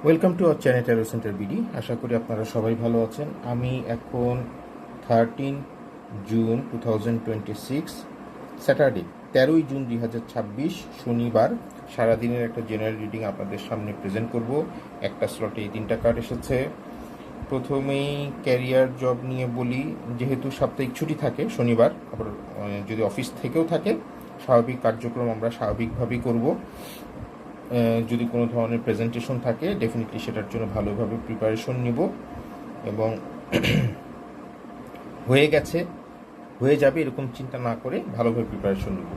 Welcome to our channel tarot centre BD. আশা করি আপনারা সবাই ভালো আছেন। আমি এখন 13 জুন 2026 স্যাটারডে 13 জুন 2026 শনিবার সারাদিনের একটা জেনারেল রিডিং আপনাদের সামনে প্রেজেন্ট করব। একটা স্লটে এই 3টা কার্ড এসেছে। প্রথমেই ক্যারিয়ার জব নিয়ে বলি, যেহেতু সাপ্তাহিক ছুটি থাকে শনিবার, আবার যদি অফিস থেকেও থাকে স্বাভাবিক কার্যক্রম আমরা স্বাভাবিকভাবেই করব। যদি কোনো ধরনের প্রেজেন্টেশন থাকে ডেফিনেটলি সেটার জন্য ভালোভাবে প্রিপারেশন নিব এবং হয়ে যাবে এরকম চিন্তা না করে ভালোভাবে প্রিপারেশন নিব।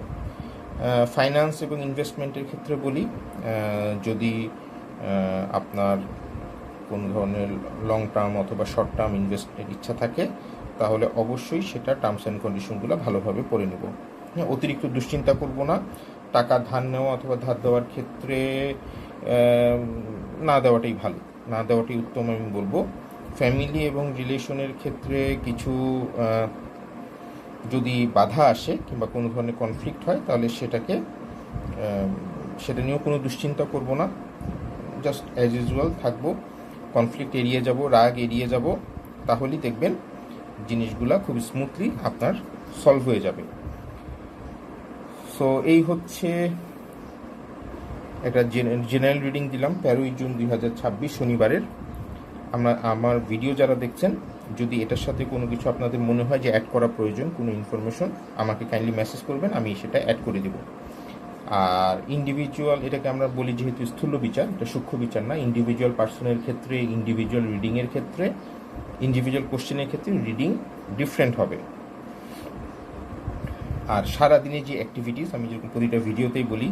ফাইন্যান্স এবং ইনভেস্টমেন্টের ক্ষেত্রে বলি, যদি আপনার কোনো ধরনের লং টার্ম অথবা শর্ট টার্ম ইনভেস্টমেন্টের ইচ্ছা থাকে তাহলে অবশ্যই সেটা টার্মস অ্যান্ড কন্ডিশনগুলো ভালোভাবে পড়ে নেব। হ্যাঁ, অতিরিক্ত দুশ্চিন্তা করব না। টাকা ধার নেওয়া অথবা ধার দেওয়ার ক্ষেত্রে না দেওয়াটাই ভালো, না দেওয়াটাই উত্তম আমি বলবো। ফ্যামিলি এবং রিলেশনের ক্ষেত্রে কিছু যদি বাধা আসে কিংবা কোনো ধরনের কনফ্লিক্ট হয় তাহলে সেটা নিয়েও কোনো দুশ্চিন্তা করব না। জাস্ট অ্যাজ ইউজুয়াল থাকবো, কনফ্লিক্ট এড়িয়ে যাব, রাগ এড়িয়ে যাব, তাহলেই দেখবেন জিনিসগুলা খুব স্মুথলি আপনার সলভ হয়ে যাবে। সো এই হচ্ছে একটা জেনারেল রিডিং দিলাম 13 জুন 2026 শনিবারের। আমার ভিডিও যারা দেখছেন, যদি এটার সাথে কোনো কিছু আপনাদের মনে হয় যে অ্যাড করা প্রয়োজন, কোনো ইনফরমেশন, আমাকে কাইন্ডলি মেসেজ করবেন, আমি সেটা অ্যাড করে দেব। আর ইন্ডিভিজুয়াল, এটাকে আমরা বলি যেহেতু স্থূল বিচার, এটা সূক্ষ্ম বিচার না। ইন্ডিভিজুয়াল পার্সনের ক্ষেত্রে, ইন্ডিভিজুয়াল রিডিংয়ের ক্ষেত্রে, ইন্ডিভিজুয়াল কোশ্চেনের ক্ষেত্রে রিডিং ডিফারেন্ট হবে। আর সারাদিনে যে অ্যাক্টিভিটিস, আমি যেরকম প্রতিটা ভিডিওতেই বলি,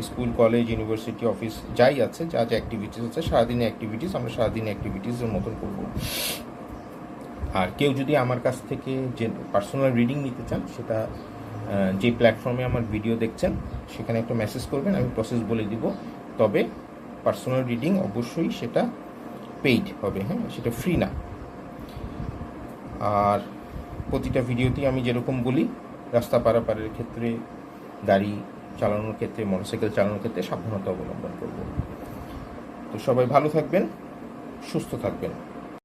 স্কুল, কলেজ, ইউনিভার্সিটি, অফিস যাই আছে, যা যা অ্যাক্টিভিটিস আছে সারাদিনে অ্যাক্টিভিটিস আমরা সারাদিনে অ্যাক্টিভিটিসের মতন করব। আর কেউ যদি আমার কাছ থেকে যে পার্সোনাল রিডিং নিতে চান, সেটা যে প্ল্যাটফর্মে আমার ভিডিও দেখছেন সেখানে একটা মেসেজ করবেন, আমি প্রসেস বলে দিব। তবে পার্সোনাল রিডিং অবশ্যই সেটা পেইড হবে, হ্যাঁ, সেটা ফ্রি না। আর প্রতিটা ভিডিওতেই আমি যেরকম বলি, রাস্তা পারাপারের ক্ষেত্রে, গাড়ি চালানোর ক্ষেত্রে, মোটরসাইকেল চালানোর ক্ষেত্রে সাবধানতা অবলম্বন করব। তো সবাই ভালো থাকবেন, সুস্থ থাকবেন।